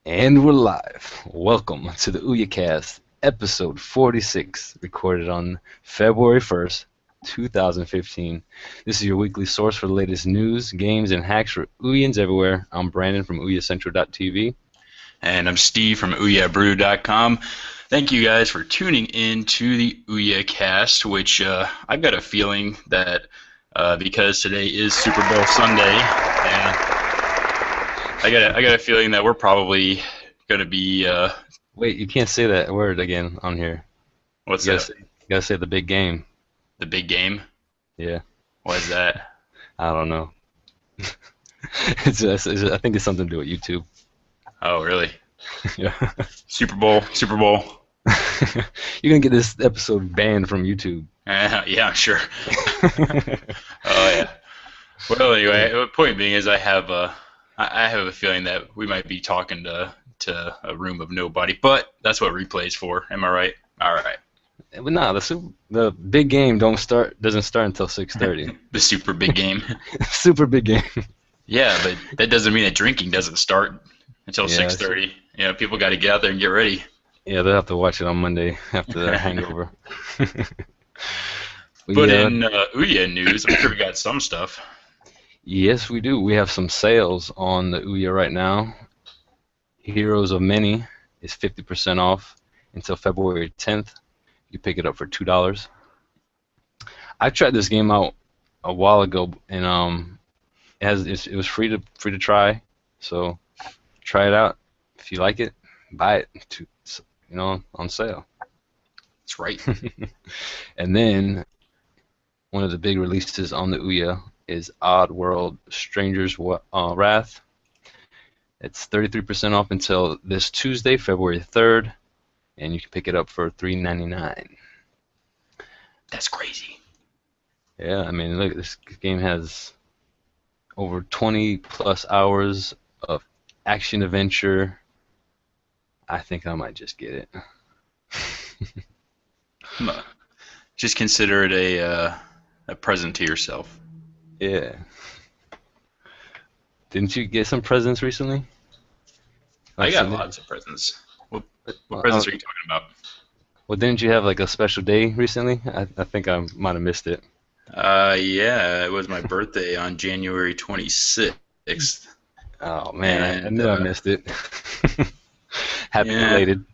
And we're live. Welcome to the OUYACast, episode 46, recorded on February 1st, 2015. This is your weekly source for the latest news, games, and hacks for OUYANs everywhere. I'm Brandon from OUYACentral.tv. And I'm Steve from OUYABrew.com. Thank you guys for tuning in to the OUYAcast, which I've got a feeling that because today is Super Bowl Sunday, and I got a feeling that we're probably going to be, Wait, you can't say that word again on here. what's You gotta that, say, you gotta say the big game. the big game? Yeah, What is that? I don't know. I think it's something to do with YouTube. Oh, really? Yeah. Super Bowl, Super Bowl. You're gonna get this episode banned from YouTube. Yeah, I'm sure. Oh, yeah. Well, anyway, the point being is I have a feeling that we might be talking to a room of nobody, but that's what replay's for. Am I right? All right. But nah, the big game doesn't start until 6:30. The super big game. Super big game. Yeah, but that doesn't mean that drinking doesn't start until Yeah, 6:30. You know, people got to get out there and get ready. yeah, they'll have to watch it on Monday after their hangover. But Yeah, in Ouya news, I'm sure we got some stuff. yes, we do. We have some sales on the Ouya right now. Heroes of Many is 50% off until February 10th. You pick it up for $2. I tried this game out a while ago, and it was free to try. So try it out. If you like it, buy it. On sale. That's right. And then one of the big releases on the Ouya is Odd World Stranger's Wrath. It's 33% off until this Tuesday, February 3rd, and you can pick it up for $3.99. That's crazy. Yeah, I mean, look, this game has over 20 plus hours of action adventure. I think I might just get it. Just consider it a present to yourself. Yeah. Didn't you get some presents recently? I Like got some, lots of presents. What uh, presents are you talking about? well, didn't you have like a special day recently? I think I might have missed it. Yeah, it was my birthday on January 26th, Oh man, I and knew I missed it. Happy yeah. belated.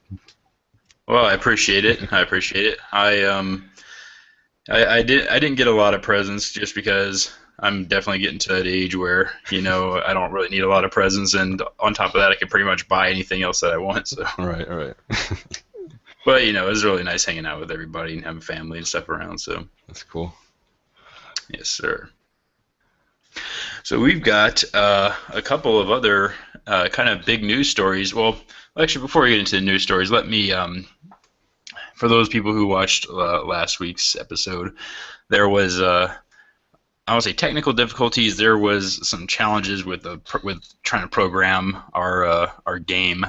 Well, I appreciate it. I appreciate it. I didn't get a lot of presents just because I'm definitely getting to that age where, I don't really need a lot of presents, and on top of that, I can pretty much buy anything else that I want. So, All right, all right. but it was really nice hanging out with everybody and having family and stuff around. So, That's cool. yes, sir. So we've got a couple of other kind of big news stories. Well, actually, before we get into the news stories, let me for those people who watched last week's episode, there was I would say technical difficulties. There was some challenges with trying to program our game.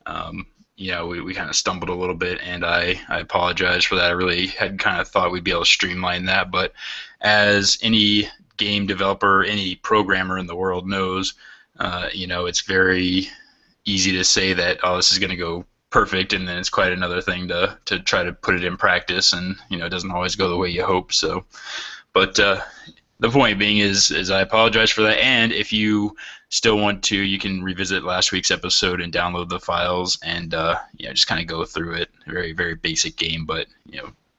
We kind of stumbled a little bit, and I apologize for that. I really had kind of thought we'd be able to streamline that, but as any game developer, any programmer in the world knows, it's very easy to say that, oh, this is going to go perfect, and then it's quite another thing to try to put it in practice, and it doesn't always go the way you hope. So, but the point being is I apologize for that, and if you still want to, you can revisit last week's episode and download the files and just kind of go through it. Very, very basic game, but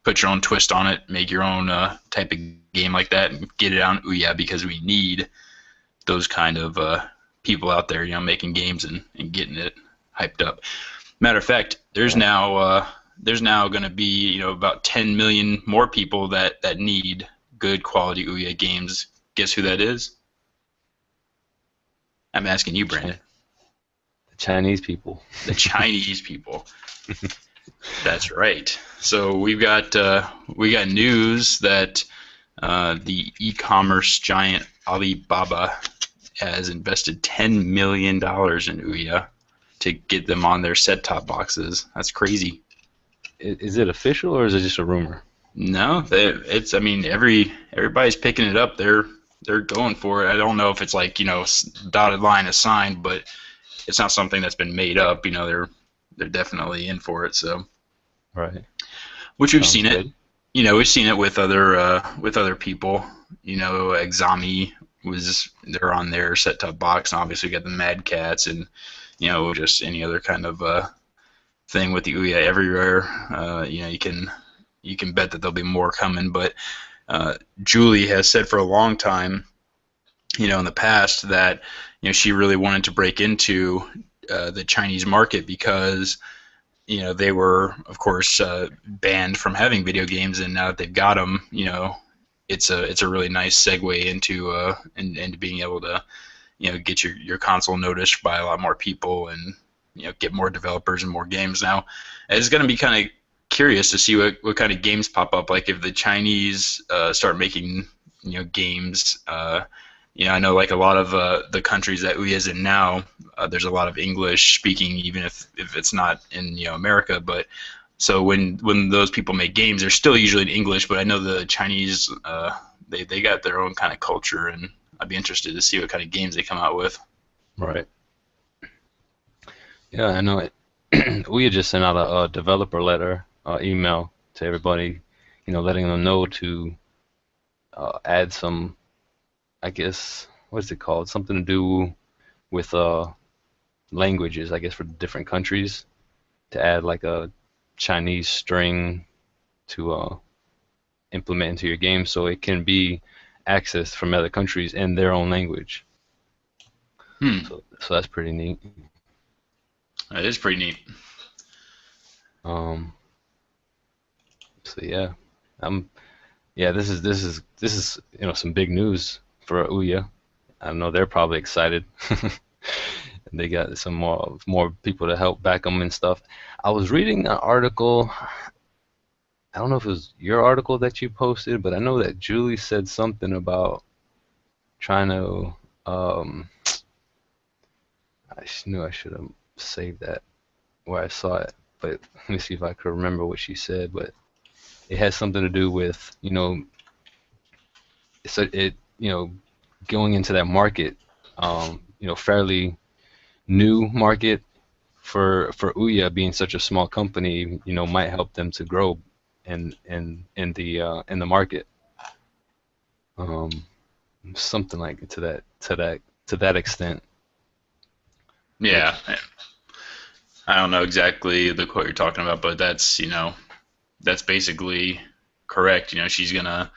put your own twist on it, make your own type of game like that, and get it on Ouya, because we need those kind of people out there, making games and getting it hyped up. Matter of fact, there's now going to be about 10 million more people that need good quality Ouya games. Guess who that is? I'm asking you, Brandon. The Chinese people. The Chinese people. That's right. So we got news that the e-commerce giant Alibaba has invested $10 million in Ouya to get them on their set-top boxes. That's crazy. Is it official or is it just a rumor? No, it's. I mean, everybody's picking it up. They're going for it. I don't know if it's like dotted line assigned, but it's not something that's been made up. They're definitely in for it. So, Right. which we've Sounds seen it. good. We've seen it with other people. Exami they're on their set top box, and obviously we got the Mad Cats, and just any other kind of thing with the Ouya everywhere. You can bet that there'll be more coming. But Julie has said for a long time, in the past, that she really wanted to break into the Chinese market because they were, of course, banned from having video games, and now that they've got them, it's a really nice segue into being able to get your console noticed by a lot more people, and get more developers and more games. Now it's going to be kind of curious to see what kind of games pop up. Like if the Chinese start making games. I know like a lot of the countries that Ouya's in now, there's a lot of English speaking, even if it's not in America. But so when those people make games, they're still usually in English. But I know the Chinese, they got their own kind of culture, and I'd be interested to see what kind of games they come out with. Right. Yeah, I know it. We had just sent out a developer letter, email to everybody, letting them know to add some, I guess, what is it called? Something to do with languages, I guess, for different countries, to add like a Chinese string to implement into your game so it can be accessed from other countries in their own language. Hmm. So that's pretty neat. That is pretty neat. Um, so yeah, yeah, this is some big news for Ouya. I know they're probably excited. They got some more people to help back them and stuff. I was reading an article. I don't know if it was your article that you posted, but I know that Julie said something about trying to. I knew I should have saved that where I saw it, but let me see if I could remember what she said. But it has something to do with going into that market, fairly new market for Ouya being such a small company, might help them to grow in the market. Um, Something like to that extent. Yeah, Which I don't know exactly the quote you're talking about, but that's basically correct. She's gonna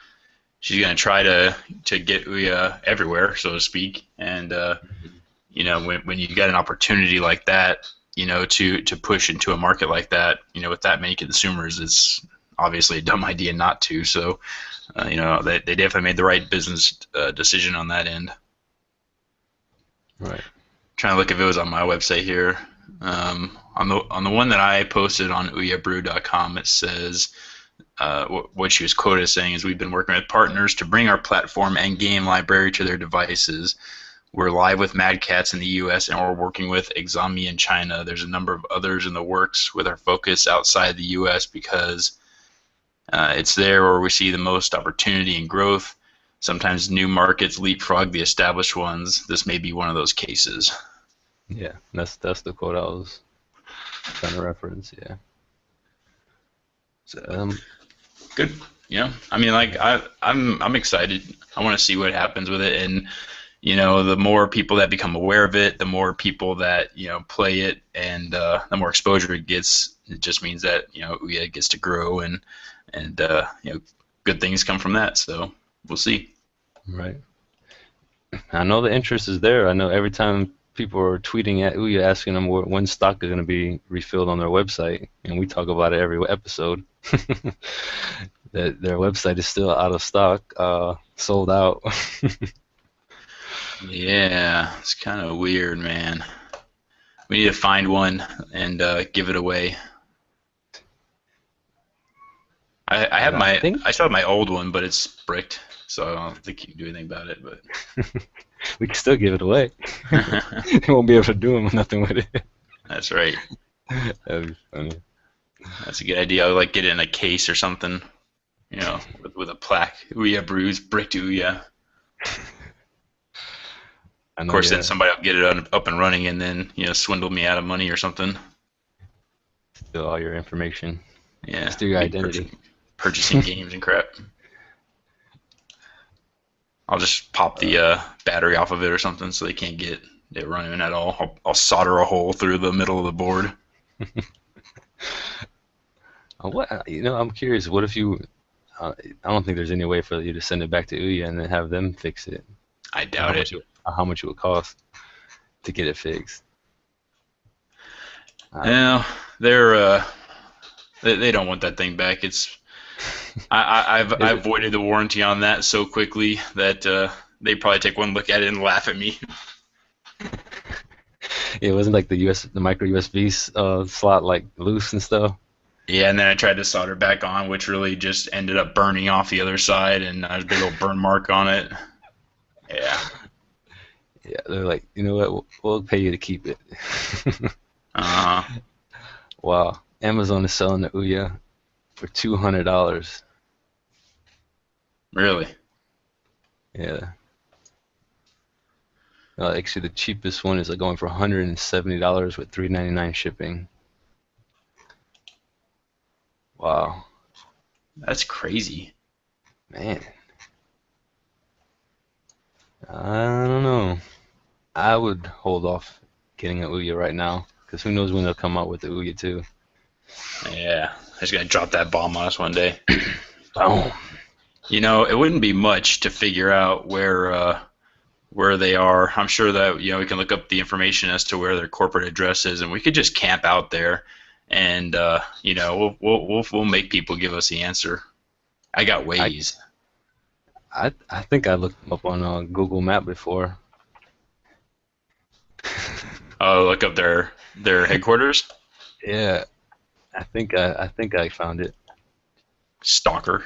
try to get Ouya everywhere, so to speak. And when you get an opportunity like that, to push into a market like that, with that many consumers, it's obviously a dumb idea not to. So, they definitely made the right business decision on that end. right. Trying to look if it was on my website here. On the one that I posted on OUYABrew.com, it says what she was quoted as saying is, "We've been working with partners to bring our platform and game library to their devices. We're live with Mad Cats in the U.S. and we're working with Exami in China. There's a number of others in the works with our focus outside the U.S. because it's there where we see the most opportunity and growth. Sometimes new markets leapfrog the established ones. This may be one of those cases." Yeah, that's the quote I was trying to reference. Yeah. So Um. good. I mean, like I'm excited. I want to see what happens with it, and the more people that become aware of it, the more people that play it, and the more exposure it gets. It just means that Ouya gets to grow, and good things come from that. So we'll see. Right. I know the interest is there. I know every time people are tweeting at Ouya asking them when stock is going to be refilled on their website, and we talk about it every episode. That their website is still out of stock, sold out. Yeah, it's kind of weird, man. We need to find one and give it away. I have Yeah, I my think I still have my old one, but it's bricked, so I don't think you can do anything about it. But we can still give it away. You won't be able to do nothing with it. that's right. That'd be funny. That's a good idea. I'll like get it in a case or something, with a plaque. Ouya brews, bricked Ouya. I Of know, course, then yeah. somebody will get it up and running, and then swindle me out of money or something. Steal all your information. Yeah, Steal your me identity. purchasing games and crap. I'll just pop the battery off of it or something so they can't get it running at all. I'll solder a hole through the middle of the board. What I'm curious. What if you? I don't think there's any way for you to send it back to Ouya and then have them fix it, I or doubt it. how much it would cost to get it fixed. I don't know. Yeah, they don't want that thing back. I Is it? avoided the warranty on that so quickly that they probably take one look at it and laugh at me. It wasn't like the micro USB slot like loose and stuff. Yeah, and then I tried to solder back on, which really just ended up burning off the other side, and there's a big old burn mark on it. Yeah. Yeah, they're like, you know what? We'll pay you to keep it. Uh, Wow. Amazon is selling the Ouya for $200. really? Yeah. Actually, the cheapest one is like going for $170 with $3.99 shipping. Wow, That's crazy. man. I don't know. I would hold off getting an Ouya right now because who knows when they'll come out with the Ouya too. Yeah, they're just gonna drop that bomb on us one day. Oh, It wouldn't be much to figure out where they are. I'm sure that we can look up the information as to where their corporate address is, and we could just camp out there, and we'll make people give us the answer. I got I ways. I think I looked them up on Google Map before. Oh, look up their headquarters. Yeah, I think I found it. Stalker.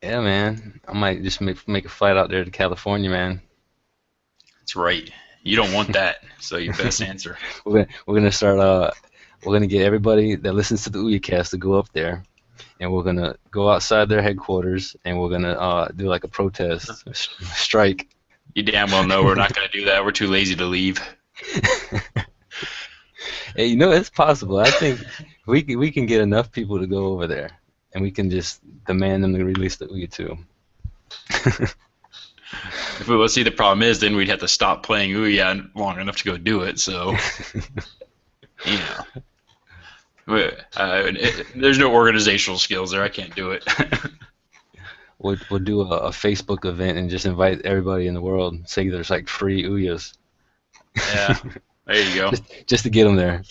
Yeah, man. I might just make a flight out there to California, man. That's right. You don't want that, so you best answer. We're gonna start. We're gonna get everybody that listens to the OUYAcast to go up there, and we're gonna go outside their headquarters, and we're gonna do like a protest, strike. You damn well know we're not gonna do that. We're too lazy to leave. Hey, it's possible. I think we can get enough people to go over there, and we can just demand them to release the Ouya too. Well, see, the problem is then we'd have to stop playing Ouya long enough to go do it. So, you there's no organizational skills there. I can't do it. We'll do a Facebook event and just invite everybody in the world. Say there's like free Ouyas. Yeah, there you go. just to get them there.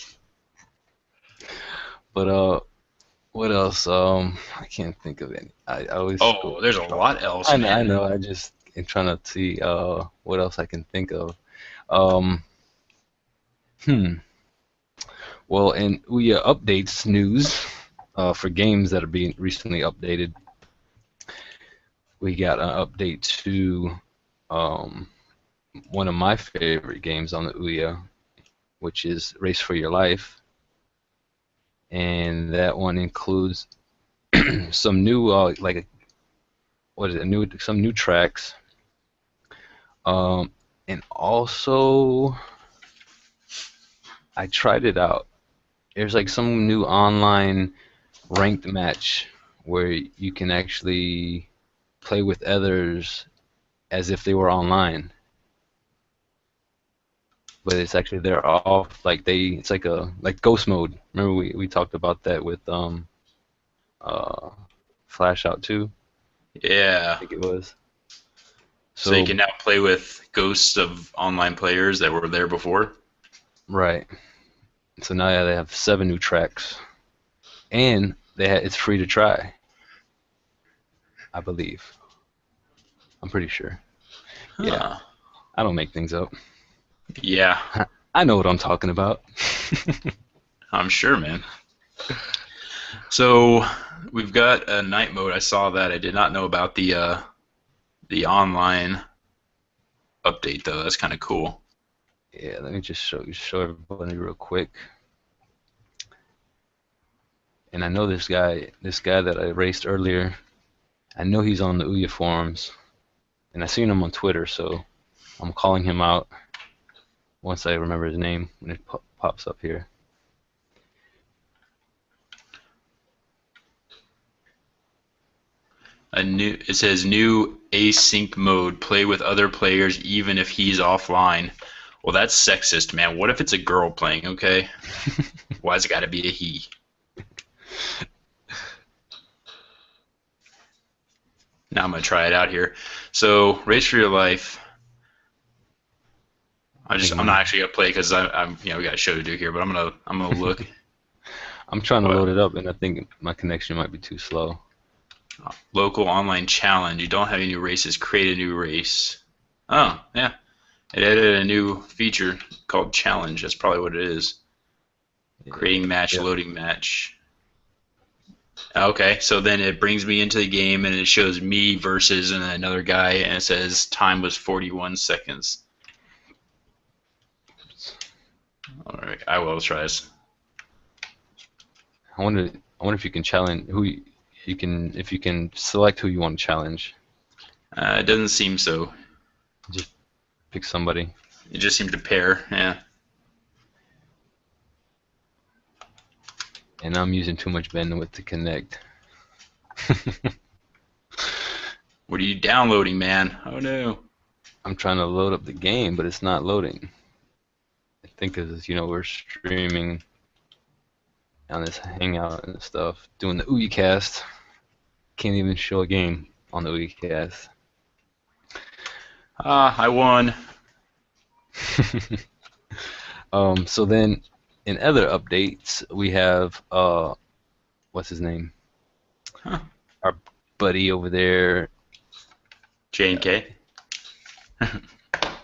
But what else? I can't think of any. I always Oh, there's a lot else, I man. know. I just am trying to see what else I can think of. Um, hmm. Well, in Ouya updates news, for games that are being recently updated, we got an update to um, one of my favorite games on the Ouya, which is Race for Your Life, and that one includes some new what is it? Some new tracks, and also I tried it out. There's like some new online ranked match where you can actually play with others as if they were online, but it's actually they're off it's like ghost mode. Remember we talked about that with uh Flash Out 2, I Yeah. think it was. So you So can now play with ghosts of online players that were there before. right. So now yeah, they have 7 new tracks, and it's free to try, I believe. I'm pretty sure. Yeah, Huh. I don't make things up. Yeah, I know what I'm talking about. I'm sure, man. So we've got a night mode. I saw that. I did not know about the online update though. That's kind of cool. Yeah, let me just show everybody real quick. And I know this guy that I raced earlier. I know he's on the Ouya forums, and I seen him on Twitter. So I'm calling him out once I remember his name when it pops up here. It says new async mode. Play with other players even if he's offline. Well, that's sexist, man. What if it's a girl playing? Okay, why's it got to be a he? Now I'm gonna try it out here. So, race for your life. I'm not actually gonna play because we got a show to do here. But I'm gonna look. I'm trying to load it up, and I think my connection might be too slow. Local online challenge. You don't have any races. Create a new race. Oh, yeah. It added a new feature called challenge. That's probably what it is. Creating match, loading match. Okay, so then it brings me into the game and it shows me versus another guy and it says time was 41 seconds. All right, I will try this. I wonder if you can challenge if you can select who you want to challenge. It doesn't seem so. Just pick somebody. It just seems to pair, yeah. And I'm using too much bandwidth to connect. What are you downloading, man? Oh no. I'm trying to load up the game, but it's not loading. I think because we're streaming on this Hangout and stuff, doing the OUYACast. Can't even show a game on the OUYACast. I won. So then, in other updates, we have what's his name? Huh. Our buddy over there. J&K?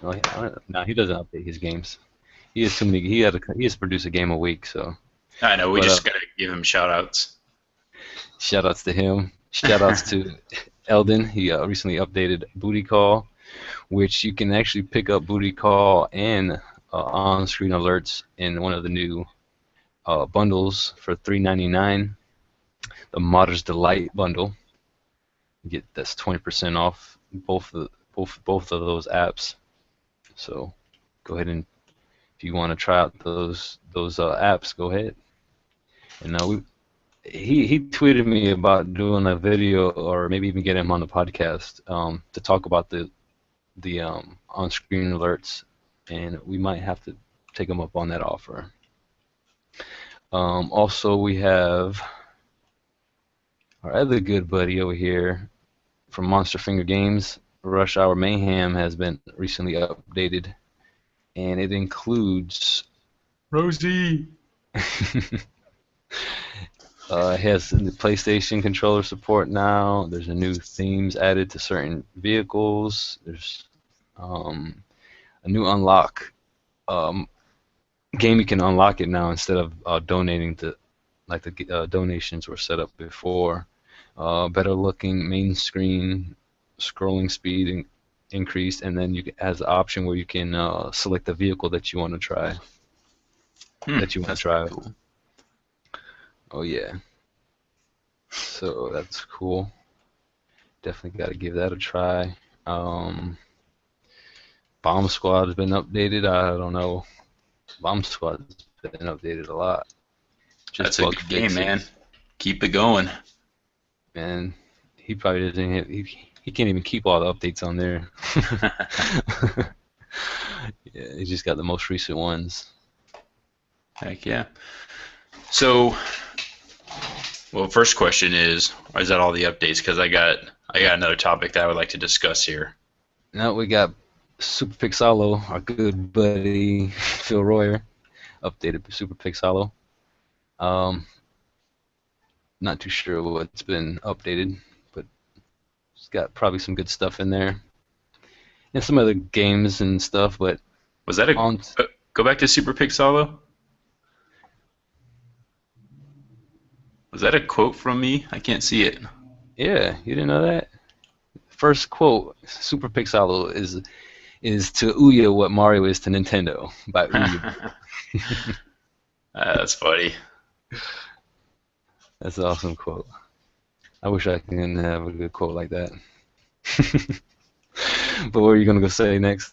No, he doesn't update his games. He has too many. He has to produce a game a week, so. I know. We just gotta give him shout outs. Shout outs to him. Shout outs to Eldon. He recently updated Booty Call, which you can actually pick up Booty Call and on-screen alerts in one of the new bundles for $3.99. The Modder's Delight bundle. That's 20% off both of those apps. So go ahead and if you want to try out those apps, go ahead. And he tweeted me about doing a video or maybe even get him on the podcast to talk about the on-screen alerts, and we might have to take him up on that offer. Also, we have our other good buddy over here from Monster Finger Games. Rush Hour Mayhem has been recently updated, and it includes Rosie. It has the PlayStation controller support now. There's a new themes added to certain vehicles. There's a new unlock game. You can unlock it now instead of donating to like the donations were set up before. Better looking main screen, scrolling speed increased, and then has the option where you can select the vehicle that you want to try. That's drive. cool. Oh yeah. So that's cool. Definitely got to give that a try. Bomb Squad has been updated. I don't know. Bomb Squad has been updated a lot. That's a good game, man. Keep it going. Man, he probably doesn't have, he can't even keep all the updates on there. Yeah, he just got the most recent ones. Heck yeah. So, well, first question is that all the updates? Because I got another topic that I would like to discuss here. Now we got Super Pixalo, our good buddy Phil Royer, updated Super Pixalo. Not too sure what's been updated, but it's got probably some good stuff in there, and some other games and stuff. But was that go back to Super Pixalo? Was that a quote from me? I can't see it. Yeah, you didn't know that? First quote, Super Pixalo is to Ouya what Mario is to Nintendo by Ouya. That's funny. That's an awesome quote. I wish I could have a good quote like that. But what are you going to go say next?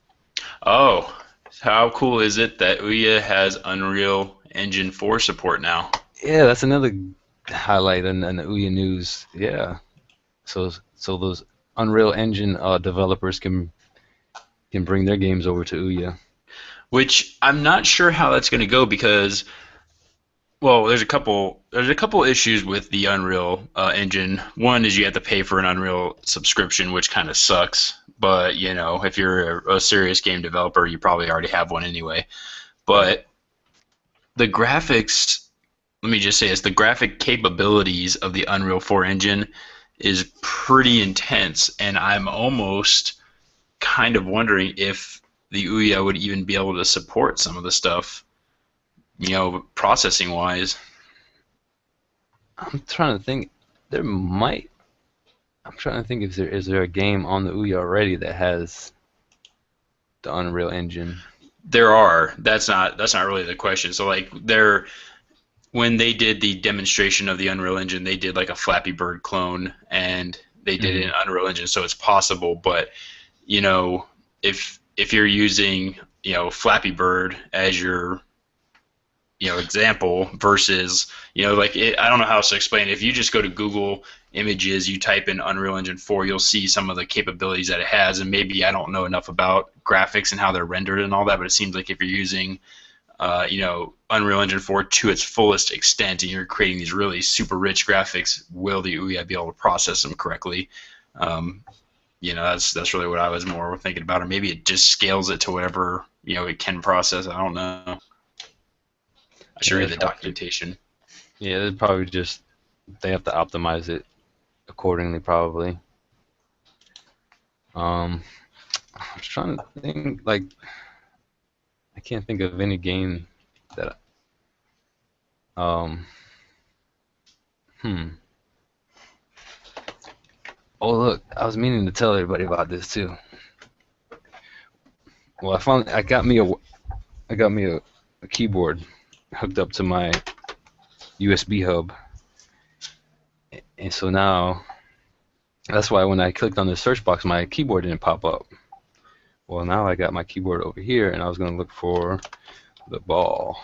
Oh, how cool is it that Ouya has Unreal Engine 4 support now? Yeah, that's another highlight in the Ouya news. Yeah, so those Unreal Engine developers can bring their games over to Ouya. Which I'm not sure how that's going to go because, well, there's a couple issues with the Unreal Engine. One is you have to pay for an Unreal subscription, which kind of sucks. But if you're a serious game developer, you probably already have one anyway. Right. But the graphics, let me just say this, the graphic capabilities of the Unreal 4 engine is pretty intense, and I'm almost kind of wondering if the Ouya would even be able to support some of the stuff, processing wise. I'm trying to think. There might. I'm trying to think if there a game on the Ouya already that has the Unreal Engine. There are. That's not really the question. So like when they did the demonstration of the Unreal Engine, they did like a Flappy Bird clone and they did it in Hmm. Unreal Engine, so it's possible. But you know, if you're using Flappy Bird as your example versus I don't know how else to explain it. If you just go to Google Images, you type in Unreal Engine 4, you'll see some of the capabilities that it has, and maybe I don't know enough about graphics and how they're rendered and all that, but it seems like if you're using Unreal Engine 4 to its fullest extent and you're creating these really super rich graphics, will the Ouya be able to process them correctly? um, that's really what I was more thinking about, or maybe it just scales it to whatever it can process. I don't know. I should Yeah, read it's the probably, documentation. yeah, it's probably just they have to optimize it accordingly, probably. Um, I'm just trying to think. Like, I can't think of any game that. Um, hmm. Oh, look, I was meaning to tell everybody about this too. Well, I got me a keyboard hooked up to my USB hub, and so now that's why when I clicked on the search box, my keyboard didn't pop up. Well, now I got my keyboard over here, and I was gonna look for the ball.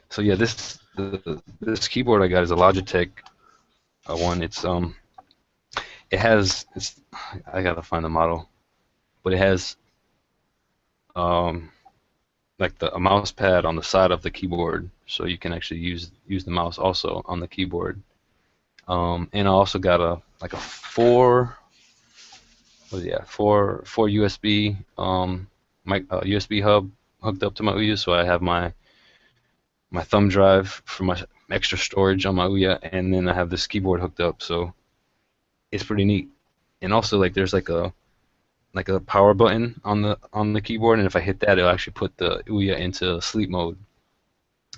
So yeah, this keyboard I got is a Logitech one. It has I gotta find the model, but it has um like a mouse pad on the side of the keyboard, so you can actually use the mouse also on the keyboard. And I also got a like a four USB USB hub hooked up to my Ouya, so I have my thumb drive for my extra storage on my Ouya, and then I have this keyboard hooked up, so it's pretty neat. And also like there's like a power button on the keyboard, and if I hit that, it'll actually put the Ouya into sleep mode.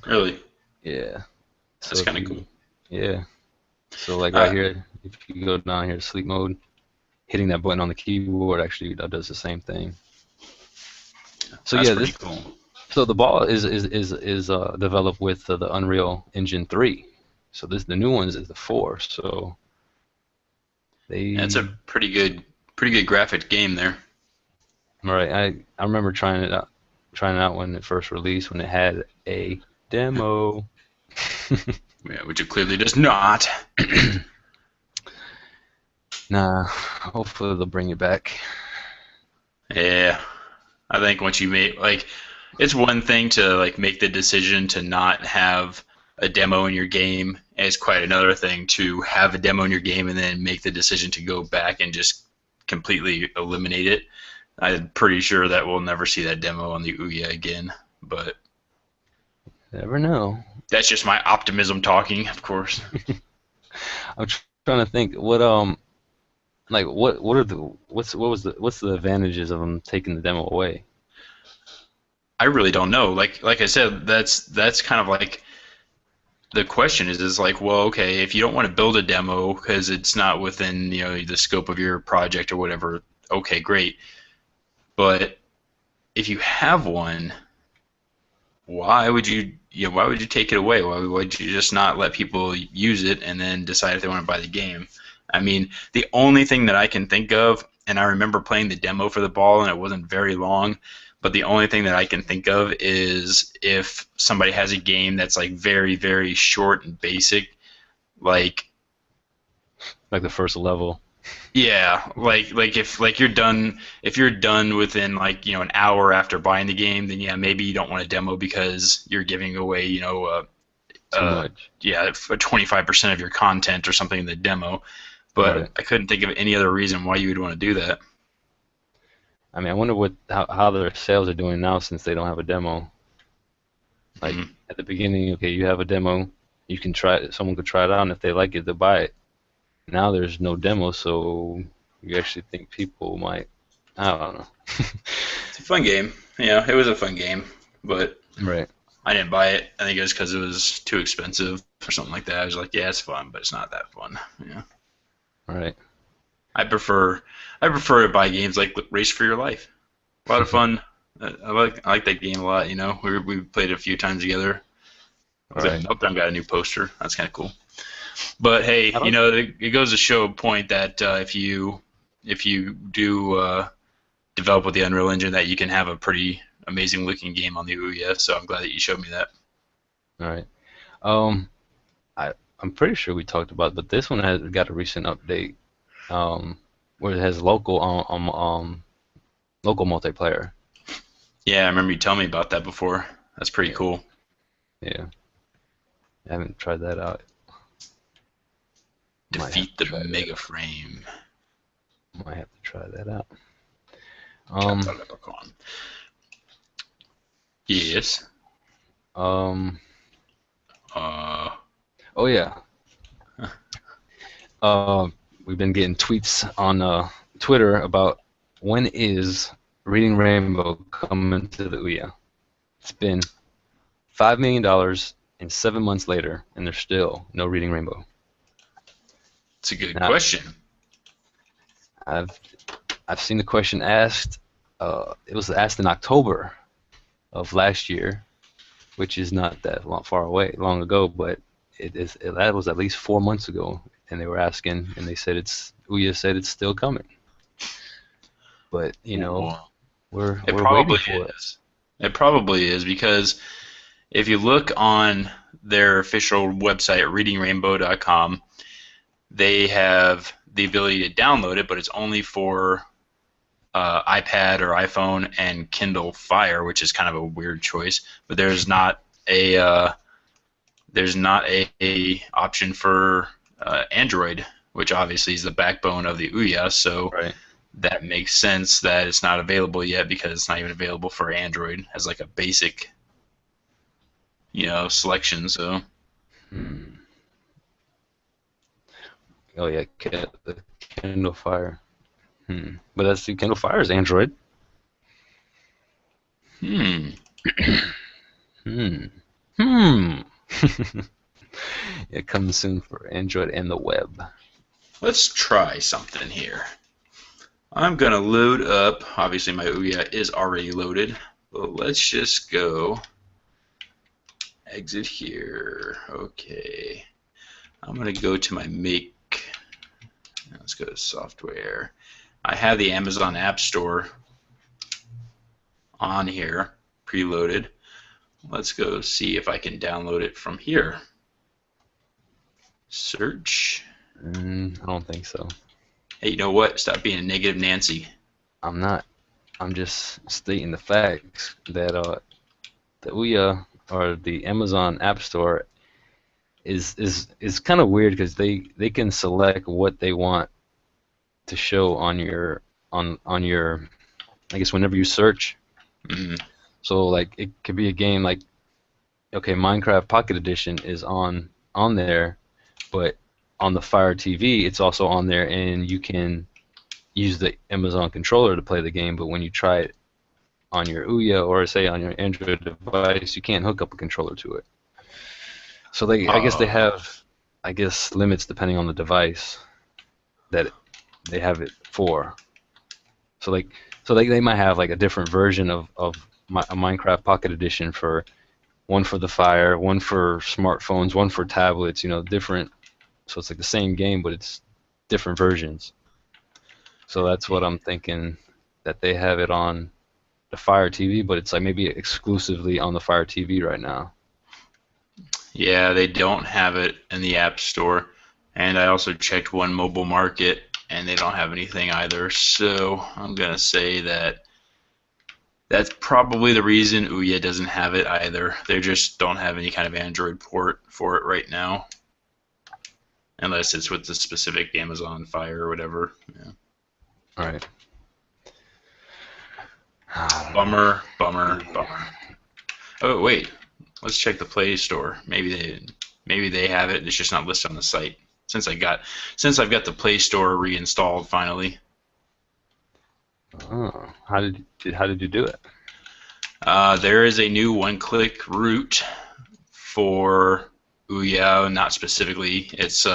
Really, Yeah. that's So if kind of you cool. yeah. So like right Uh, here, if you go down here to sleep mode, hitting that button on the keyboard actually does the same thing. So that's yeah, pretty this cool. so the ball is developed with the Unreal Engine 3. So this the new ones is the 4. So That's a they pretty good graphic game there. all right. I remember trying it out when it first released when it had a demo. Yeah, which it clearly does not. Nah, hopefully they'll bring it back. Yeah, I think once you make like, it's one thing to like make the decision to not have a demo in your game, and it's quite another thing to have a demo in your game and then make the decision to go back and just completely eliminate it. I'm pretty sure that we'll never see that demo on the Ouya again, but Never know. that's just my optimism talking, of course. I'm trying to think like what are the what's the advantages of them taking the demo away? I really don't know. Like I said, that's kind of like the question is like, well, okay, if you don't want to build a demo because it's not within the scope of your project or whatever, okay, great. But if you have one, why would you take it away? Why would you just not let people use it and then decide if they want to buy the game? I mean, the only thing that I can think of, and I remember playing the demo for the ball, and it wasn't very long, but the only thing that I can think of is if somebody has a game that's like very, very short and basic, like Like the first level. yeah, like if you're done within like an hour after buying the game, then yeah, maybe you don't want a demo because you're giving away Too much. yeah, for 25% of your content or something in the demo. But Right. I couldn't think of any other reason why you would want to do that. I mean, I wonder how their sales are doing now since they don't have a demo. Like Mhm. at the beginning, okay, you have a demo, you can try it, someone could try it out, and if they like it, they'll buy it. Now there's no demo, so you actually think people might, I don't know. It's a fun game. Yeah, it was a fun game, but Right, I didn't buy it. I think it was because it was too expensive or something like that. I was like, yeah, it's fun, but it's not that fun. Yeah, right. I prefer I prefer to buy games like Race for Your Life. A lot of fun. I like that game a lot. We played it a few times together. I was like, Right. Meltdown got a new poster. That's kind of cool. But hey, I don't, it goes to show a point that if you do develop with the Unreal Engine, that you can have a pretty amazing looking game on the Ouya. So I'm glad that you showed me that. right. Um, I'm pretty sure we talked about, but this one has got a recent update, where it has local multiplayer. Yeah, I remember you telling me about that before. That's pretty Yeah, cool. yeah. I haven't tried that out. Might have Defeat to the try that Mega out. Frame. Might have to try that out. Chapter Um, Leprechaun. Yes. um, Uh, oh yeah. Uh, we've been getting tweets on Twitter about when is Reading Rainbow coming to the Ouya. It's been $5 million and 7 months later, and there's still no Reading Rainbow. it's a good Now, question. I've I've seen the question asked. It was asked in October of last year, which is not that long ago, but that was at least 4 months ago, and they were asking, and they said Ouya said it's still coming, but Well, we're it we're waiting probably for it. is. It probably is because if you look on their official website, readingrainbow.com, they have the ability to download it, but it's only for iPad or iPhone and Kindle Fire, which is kind of a weird choice. But there's not a option for Android, which obviously is the backbone of the Ouya. So Right. that makes sense that it's not available yet because it's not even available for Android as like a basic, selection. So Hmm. Oh yeah, the Kindle Fire. But that's the Kindle Fire is Android. hmm, Hmm. Hmm. It comes soon for Android and the web. let's try something here. I'm gonna load up. Obviously, my Ouya is already loaded. But let's just go exit here. Okay. I'm gonna go to my make. Let's go to software. I have the Amazon App Store on here, preloaded. Let's go see if I can download it from here. Search. I don't think so. Hey, you know what? Stop being a negative Nancy. I'm not. I'm just stating the facts that the Ouya or the Amazon App Store is kind of weird because they can select what they want to show on your I guess whenever you search. Mm, So like it could be a game like okay, Minecraft Pocket Edition is on there, but on the Fire TV it's also on there, and you can use the Amazon controller to play the game. But when you try it on your Ouya or say on your Android device, you can't hook up a controller to it. So I guess they oh, have, I guess, limits depending on the device that they have it for. So they might have like a different version of a Minecraft Pocket Edition for one for the Fire, one for smartphones, one for tablets. Different. So it's like the same game, but it's different versions. So that's what I'm thinking, that they have it on the Fire TV, but it's like maybe exclusively on the Fire TV right now. Yeah, they don't have it in the App Store. And I also checked One Mobile Market, and they don't have anything either. So I'm going to say that that's probably the reason Ouya doesn't have it either. They just don't have any kind of Android port for it right now, unless it's with the specific Amazon Fire or whatever. Yeah. All right. Bummer, bummer, bummer. Oh wait, let's check the Play Store. Maybe they have it. It's just not listed on the site. Since I've got the Play Store reinstalled finally. Oh, how did you do it? There is a new one-click route for Ouya, not specifically. It's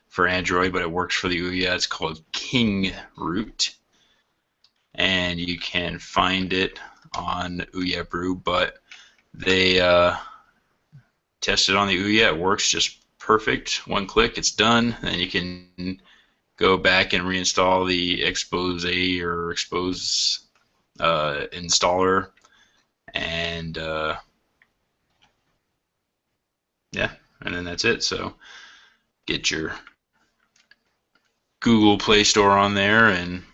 for Android, but it works for the Ouya. It's called King Route, and you can find it on Ouya Brew. But they tested on the Ouya. It works just perfect. One click, it's done, and you can go back and reinstall the Expose or Expose installer, and yeah, and then that's it. So get your Google Play Store on there, and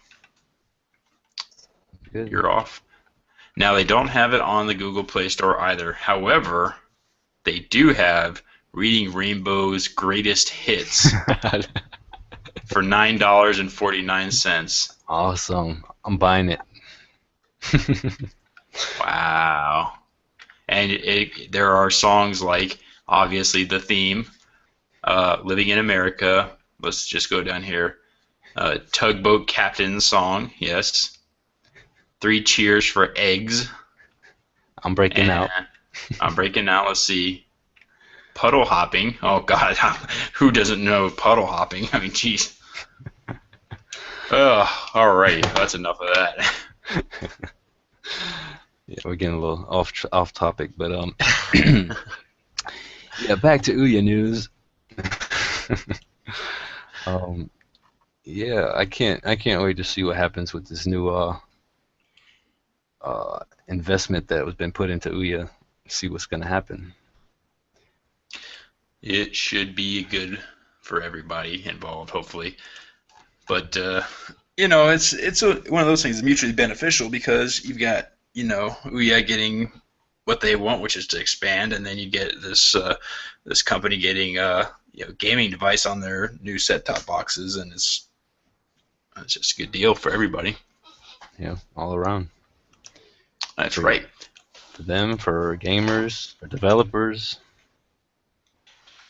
Good. you're off. Now, they don't have it on the Google Play Store either. However, they do have Reading Rainbow's Greatest Hits for $9.49. Awesome. I'm buying it. Wow. And there are songs like, obviously, the theme, Living in America. Let's just go down here. Tugboat Captain song, yes. 3 Cheers for Eggs. I'm breaking out. I'm breaking out. Let's see. Puddle Hopping. Oh, God. Who doesn't know puddle hopping? I mean, jeez. Oh, all right. That's enough of that. Yeah, we're getting a little off topic, but yeah, back to Ouya news. Yeah, I can't wait to see what happens with this new investment that was been put into Ouya. See what's gonna happen. It should be good for everybody involved, hopefully. But it's one of those things that's mutually beneficial, because you've got Ouya getting what they want, which is to expand, and then you get this company getting gaming device on their new set-top boxes, and it's just a good deal for everybody. Yeah, all around. That's right. For them, for gamers, for developers.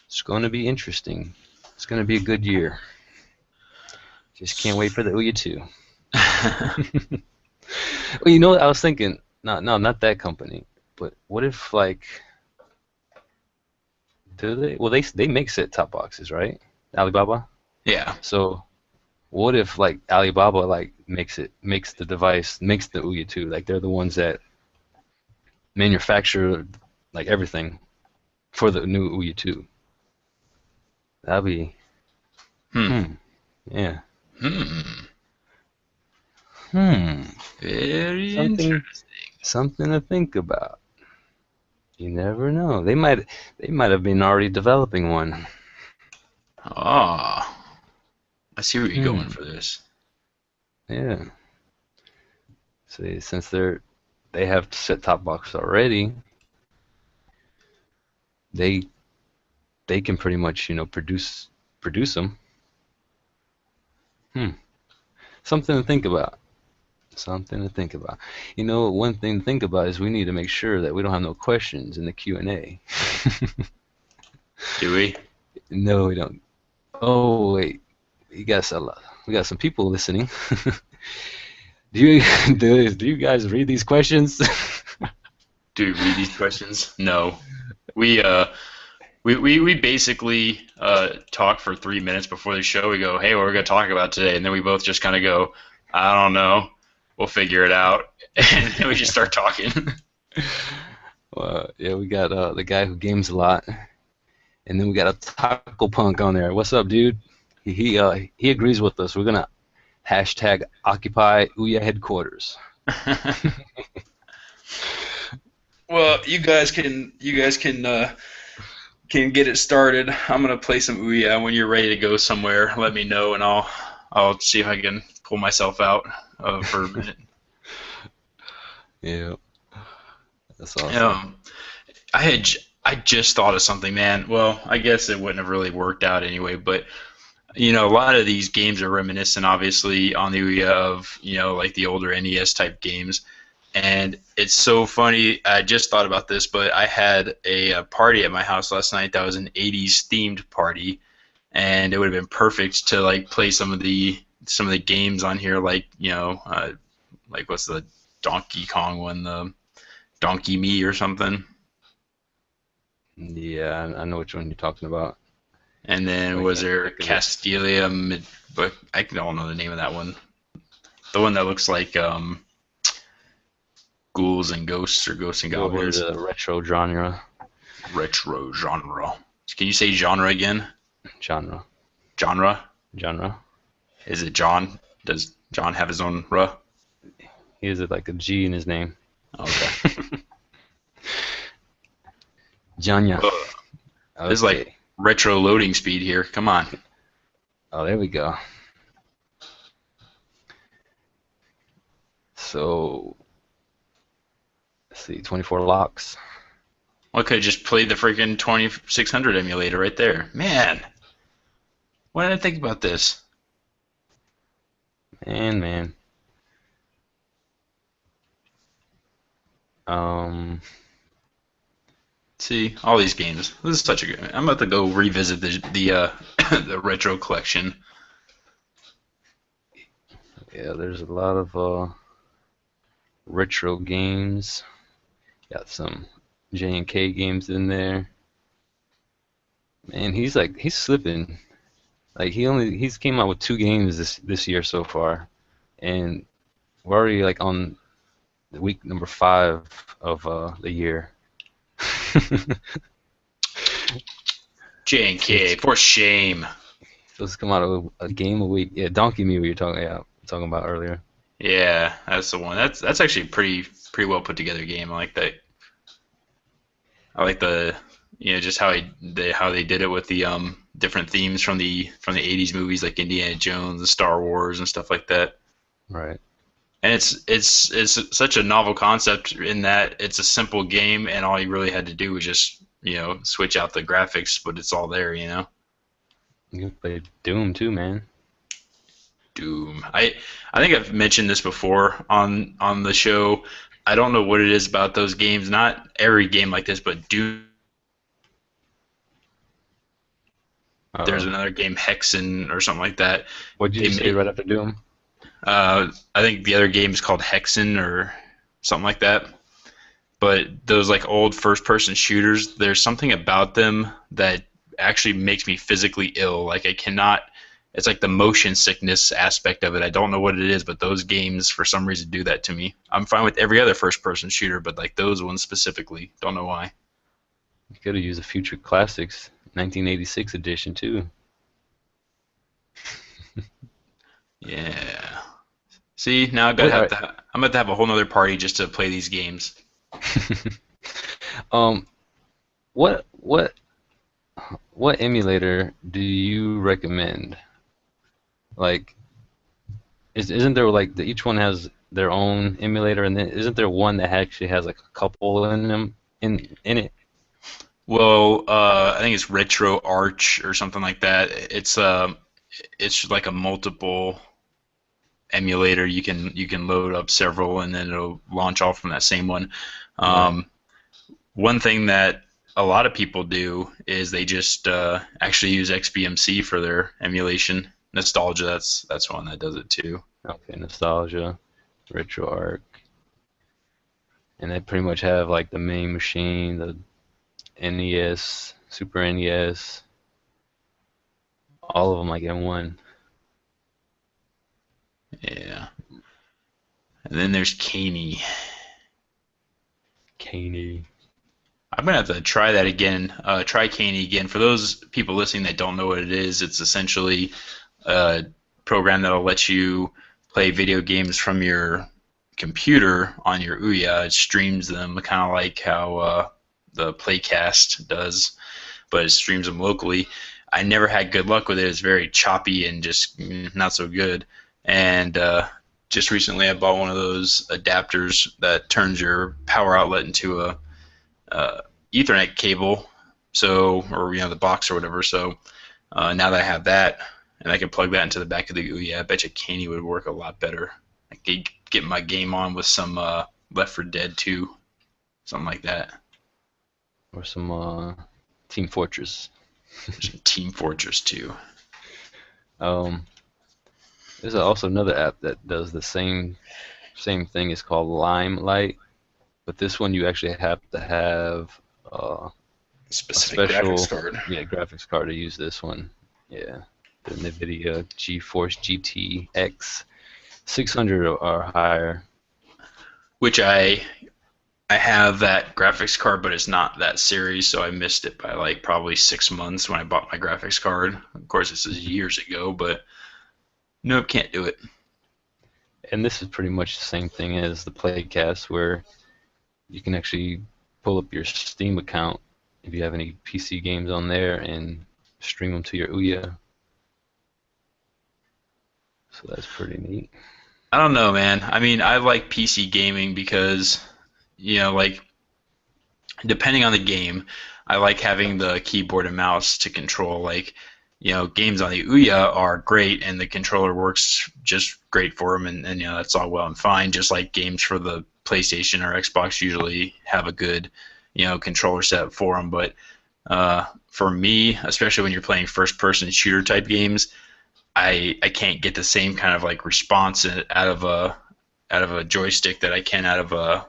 It's going to be interesting. It's going to be a good year. Just can't wait for the Ouya 2. Well, you know what I was thinking? Not that company. But what if, like, do they? Well, they make set-top boxes, right? Alibaba. Yeah. So, what if, like, Alibaba makes the device, makes the Ouya 2? Like, they're the ones that manufacture like everything for the new Ouya 2. That'd be. Yeah. Very interesting. Something to think about. You never know. They might have been already developing one. Ah, I see where you're going for this. Yeah. See, since they have set-top box already, they can pretty much produce them. Something to think about. Something to think about. One thing to think about is we need to make sure that we don't have no questions in the Q&A. Do we? No, we don't. Oh wait, we got some people listening. Do you guys read these questions? Do we read these questions? No. We basically talk for 3 minutes before the show. We go, hey, what are we going to talk about today? And then we both just kind of go, I don't know. We'll figure it out. And then we just start talking. Well, yeah, we got the guy who games a lot. And then we got a Taco Punk on there. What's up, dude? he agrees with us. We're gonna hashtag occupy Ouya headquarters. Well, you guys can get it started. I'm gonna play some Ouya. When you're ready to go somewhere, let me know, and I'll see if I can pull myself out for a minute. Yeah, that's awesome. Um, I just thought of something, man. Well, I guess it wouldn't have really worked out anyway, but a lot of these games are reminiscent, obviously, on the Ouya of like the older NES type games. And it's so funny. I just thought about this, but I had a party at my house last night that was an '80s themed party, and it would have been perfect to like play some of the games on here, like like what's the Donkey Kong one, the Donkey Me or something. Yeah, I know which one you're talking about. And then But I was can't there think of it. Castilia, but I don't know the name of that one. The one that looks like ghouls and ghosts or ghosts and Go over goblins. to retro genre. Retro genre. Can you say genre again? Genre. Genre? Genre. Is it John? Does John have his own ruh? He has like a G in his name. Okay. Janya. Ugh. This is like Okay. retro loading speed here. Come on. Oh, there we go. So, let's see, 24 locks. I could just play the freaking 2600 emulator right there. Man, why didn't I think about this? Man. Um, See, all these games. This is such a good. I'm about to go revisit the the retro collection. yeah, there's a lot of retro games. Got some J&K games in there. Man, he's slipping. Like he's came out with two games this year so far, and we're already like on the week number 5 of the year. J&K, It's for shame. supposed to come out a game a week. Yeah, Donkey Me we were talking about earlier. Yeah, that's the one. That's actually a pretty well put together game. I like that. I like just how they did it with the different themes from the '80s movies like Indiana Jones and Star Wars and stuff like that. Right. And it's such a novel concept in that it's a simple game and all you really had to do was just switch out the graphics, but it's all there. You can play Doom too, man. Doom. I think I've mentioned this before on the show. I don't know what it is about those games. Not every game like this, but Doom. There's Uh, another game, Hexen or something like that. what did They you say made. right after Doom? I think the other game is called Hexen or something like that. But those like old first-person shooters, there's something about them that actually makes me physically ill. Like I cannot. It's like the motion sickness aspect of it. I don't know what it is, but those games for some reason do that to me. I'm fine with every other first-person shooter, but like those ones specifically, don't know why. You could have used a Future Classics 1986 edition too. Yeah. See, now What? All right. I'm about to have a whole nother party just to play these games. um, what what emulator do you recommend? Like, isn't there like each one has their own emulator, and then isn't there one that actually has like a couple in them in it? Well, I think it's Retro Arch or something like that. It's like a multiple emulator. You can load up several, and then it'll launch all from that same one. Right. Um, One thing that a lot of people do is they just actually use XBMC for their emulation. Nostalgia, that's one that does it too. Okay, Nostalgia, RetroArch, and they pretty much have like the main machine, the NES, Super NES, all of them like in one. Yeah. And then there's Caney. Caney. I'm gonna have to try that again. Try Caney again. For those people listening that don't know what it is, it's essentially a program that'll let you play video games from your computer on your Ouya. It streams them, kind of like how the Playcast does, but it streams them locally. I never had good luck with it. It's very choppy and just not so good. And just recently, I bought one of those adapters that turns your power outlet into a uh, Ethernet cable, so or the box or whatever. So now that I have that, and I can plug that into the back of the Ouya, I bet you Caney would work a lot better. I could get my game on with some Left 4 Dead 2, something like that. Or some Team Fortress. Some Team Fortress 2. Um, there's also another app that does the same thing. It's called Limelight, but this one you actually have to have a Specific special graphics card. graphics card to use this one. Yeah, the NVIDIA GeForce GTX 600 or higher. Which I have that graphics card, but it's not that series, so I missed it by like probably 6 months when I bought my graphics card. Of course, this is years ago, but nope, can't do it. And this is pretty much the same thing as the Playcast, where you can actually pull up your Steam account if you have any PC games on there and stream them to your Ouya. So that's pretty neat. I don't know, man. I mean, I like PC gaming because, like depending on the game, I like having the keyboard and mouse to control. Like, games on the Ouya are great, and the controller works just great for them, and that's all well and fine. Just like games for the PlayStation or Xbox usually have a good, controller setup for them. But for me, especially when you're playing first-person shooter type games, I can't get the same kind of like response out of a joystick that I can out of a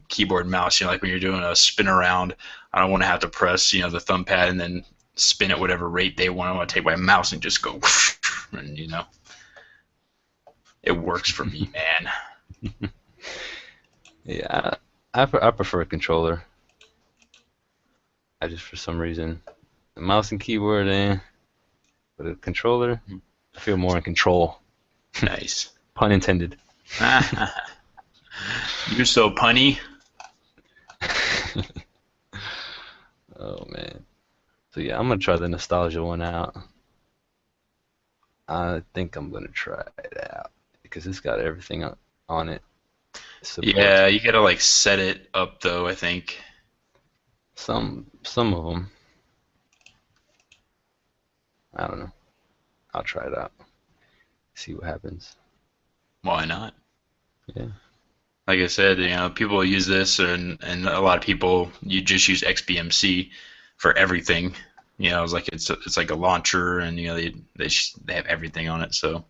keyboard and mouse. Like when you're doing a spin around, I don't want to have to press the thumb pad and then spin at whatever rate they want. I want to take my mouse and just go, and it works for me, man. Yeah, I prefer a controller. I just for some reason, the mouse and keyboard, but a controller, I feel more in control. Nice. Pun intended. You're so punny. Oh man. So yeah, I'm gonna try the nostalgia one out. I think I'm gonna try it out because it's got everything on it. Yeah, you gotta like set it up though, I think. Some of them. I don't know. I'll try it out. See what happens. Why not? Yeah. Like I said, people use this, and a lot of people you just use XBMC for everything. It's like it's like a launcher, and they have everything on it. So,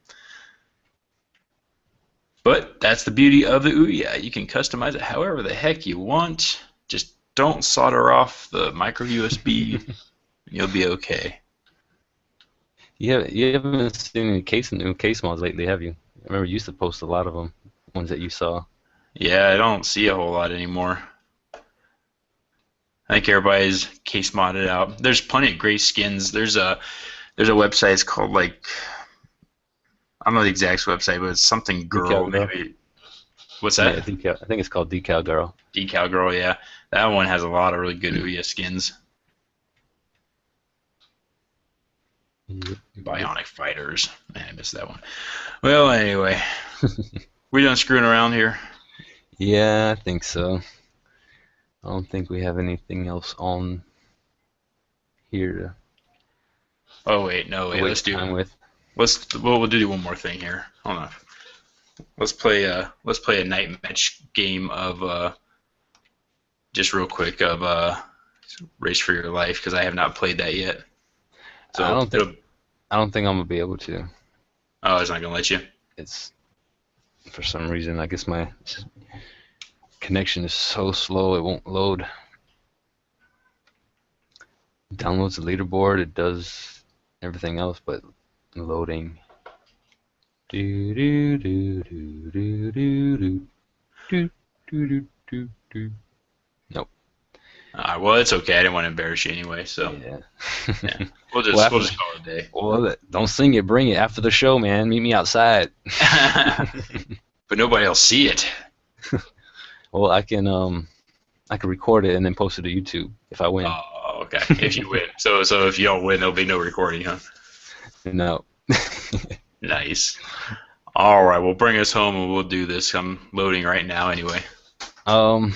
but that's the beauty of the Ouya. You can customize it however the heck you want. Just don't solder off the micro USB. You'll be okay. Yeah, you haven't seen any new case mods lately, have you? I remember you used to post a lot of them, ones that you saw. Yeah, I don't see a whole lot anymore. I think everybody's case modded out. There's plenty of great skins. There's a website. It's called like I don't know the exact website, but it's something girl Decal Girl. maybe. What's that? Yeah, I think it's called Decal Girl. Decal Girl, yeah. That one has a lot of really good Ouya skins. Yep. Bionic Fighters. Man, I missed that one. Well, anyway, we done screwing around here. Yeah, I think so. I don't think we have anything else on here Oh wait, no, to wait. waste time with. We'll do one more thing here. Hold on. Let's play a night match game of just real quick of Race for Your Life because I have not played that yet. So I don't think I'm gonna be able to. Oh, it's not gonna let you. It's for some reason. I guess my connection is so slow it won't load. It downloads the leaderboard. It does everything else, but loading. Do do do do do do do do do do do. Nope. Well, it's okay. I didn't want to embarrass you anyway, so Yeah. yeah, Well, we'll just call it a day. well, don't sing it. Bring it after the show, man. Meet me outside. But nobody will see it. Well, I can record it and then post it to YouTube if I win. Oh, okay. If you win, so if you don't win, there'll be no recording, huh? No. Nice. All right, well, bring us home and we'll do this. I'm loading right now, anyway. Um,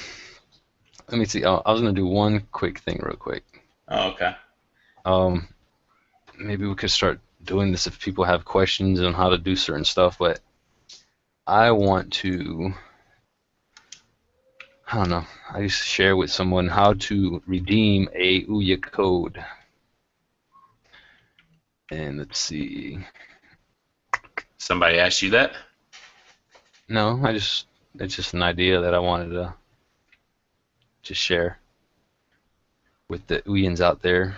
Let me see. I was gonna do one quick thing real quick. Oh, okay. Um, Maybe we could start doing this if people have questions on how to do certain stuff, but I want to, I don't know, I used to share with someone how to redeem a Ouya code. And let's see. Somebody asked you that? No, it's just an idea that I wanted to just share with the OUYANs out there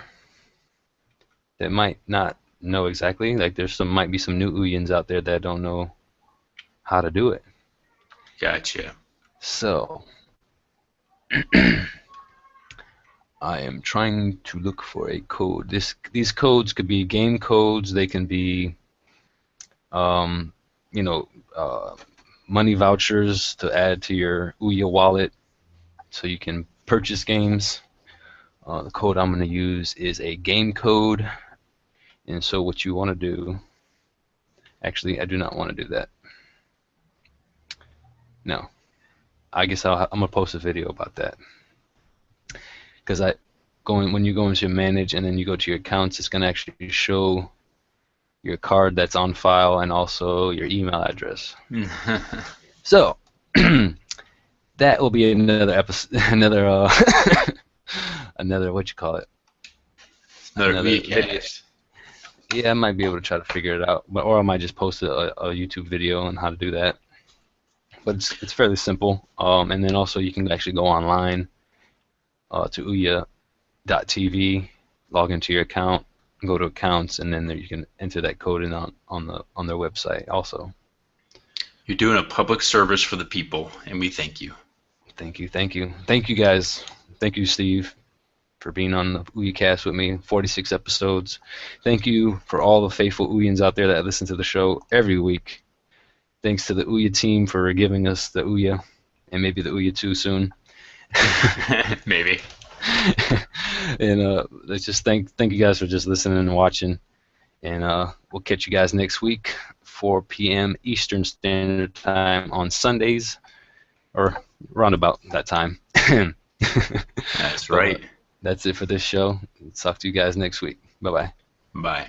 that might not know exactly. Like might be some new OUYANs out there that don't know how to do it. Gotcha. So I am trying to look for a code. These codes could be game codes. They can be, you know, money vouchers to add to your Ouya wallet, so you can purchase games. The code I'm going to use is a game code, and so what you want to do. Actually, I do not want to do that. No, I guess I'm gonna post a video about that. Because when you go into manage and then you go to your accounts, it's gonna actually show your card that's on file and also your email address. So that will be another episode, another what you call it? Another OUYAcast. Yeah, I might be able to try to figure it out, or I might just post a YouTube video on how to do that. But it's fairly simple. And then also you can actually go online to ouya.tv, log into your account, go to accounts, and then there you can enter that code in on their website also. You're doing a public service for the people, and we thank you. Thank you guys. Thank you, Steve, for being on the OUYAcast with me. 46 episodes. Thank you for all the faithful OUYANs out there that listen to the show every week. Thanks to the Ouya team for giving us the Ouya, and maybe the Ouya 2 soon. Maybe. And let's just thank you guys for just listening and watching. And we'll catch you guys next week, 4 p.m. Eastern Standard Time on Sundays, or around about that time. That's right. That's it for this show. Talk to you guys next week. Bye-bye. Bye.